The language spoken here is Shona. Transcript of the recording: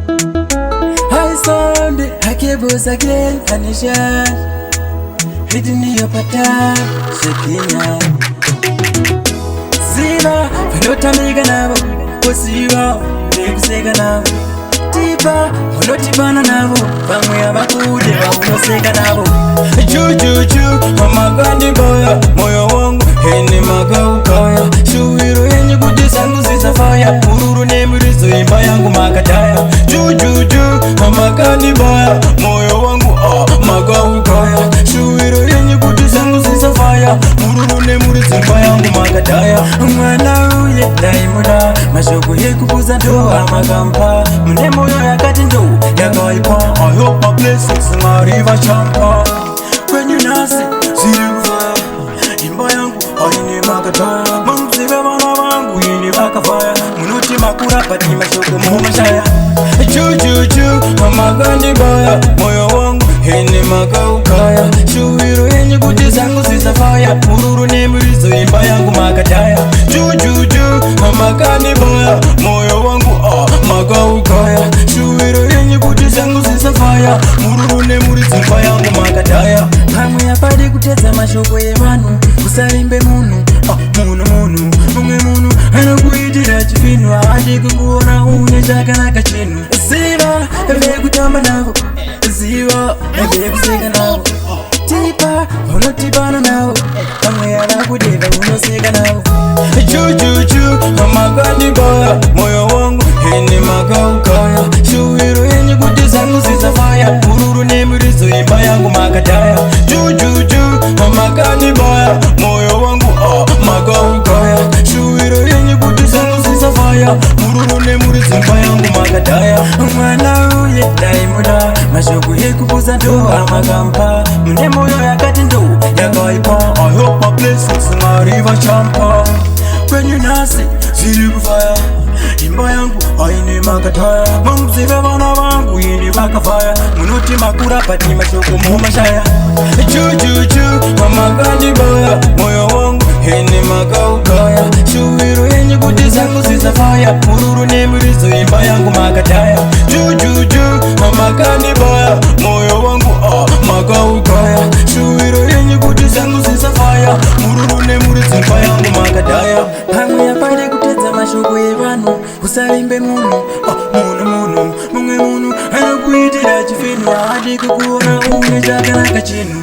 I sound it, I keep us again, Anisha. Hidden in your pattern, Shekina. Zina, Pelota Megana, Posiva, Big Segana. Tipa, Pelotibana Navo, Famia Bakude, Seganabo. Juju, Mama Gandhi Boya, Moyo Wong, Henny Magao Kaya, Shuiro, and you could disangus is a fire, Puru name is in Bayangu Makataya. Juju, Mama Gandhi Boya, Moyo Wong, Magao Kaya, Shuiro, and you could disangus is a fire, Puru name is in Bayangu Makataya. Mana, yet Daimuda, Mashoku Hekuza Doa, Magampa, Mnemo Yakatindo, Yagoipa, I hope my blessings, my river champa. When you nasi, silver in Bayangu, or in the Makata, Mumsiva Mangu, in the Makafire, Munuti Makura, Patima Shoko Momashaya. Juju, Mama Gandhi Boya, Moyo Wong, Henny Magao Kaya, Shuiro, and you could disangus is a fire, Puru name is in Bayangu Makataya. Juju, Mama Gandhi Boya, Moyo Wong, Magao Kaya, Shuiro, and you could disangus is a fire, Puru name is in Bayangu Makataya. Hamu ya padi kuteza mashoko yevanu Kusalimbe munu, munu Munge munu, hana kuitira chifinu Aji kukuona uneshaka na kachinu Ziva, ebe kutamba navo Ziva, ebe kuseka navo Tipa, unotipana navo Hamu ya nakudeva unoseka navo Juju, Mama Gandhi Boya, Moyo wangu, Henny Magao Kaya, Shuiro yenye kutizangu sisa fire, Pururu nemurizo imba yangu Makataya. Juju, Mama Gandhi Boya, Moyo wangu, Magao Kaya, Shuiro yenye kutizangu sisa fire, Pururu nemurizo imba yangu Makataya. Mwana uye Daimuda, Mashoku hekubuza doa Magampa, Mnemo yo yakati ndo, Yagoipa, I hope my blessings, my river champa. When you nasi, silver fire imba yangu, aine Makataya. Mumsiva vana vangu, ini Makafire, Munuti Makura, Patima Shoko Momashaya. Juju, Mama Gandhi Boya, Moyo wangu, Henny Magao Kaya, Shuiro yenye kutizangu sisa fire, Pururu nemurizo imba yangu Makataya. Juju, Mama Gandhi Boya, Moyo wangu, Magao Kaya, Shuiro yenye kutizangu sisa fire, Pururu nemurizo imba yangu Makataya. Hamu ya padi kuteza mashoko yevanu Kusalimbe munu, munu Munge munu, hana kuitira chifinu Aji kukuona uneshaka na kachinu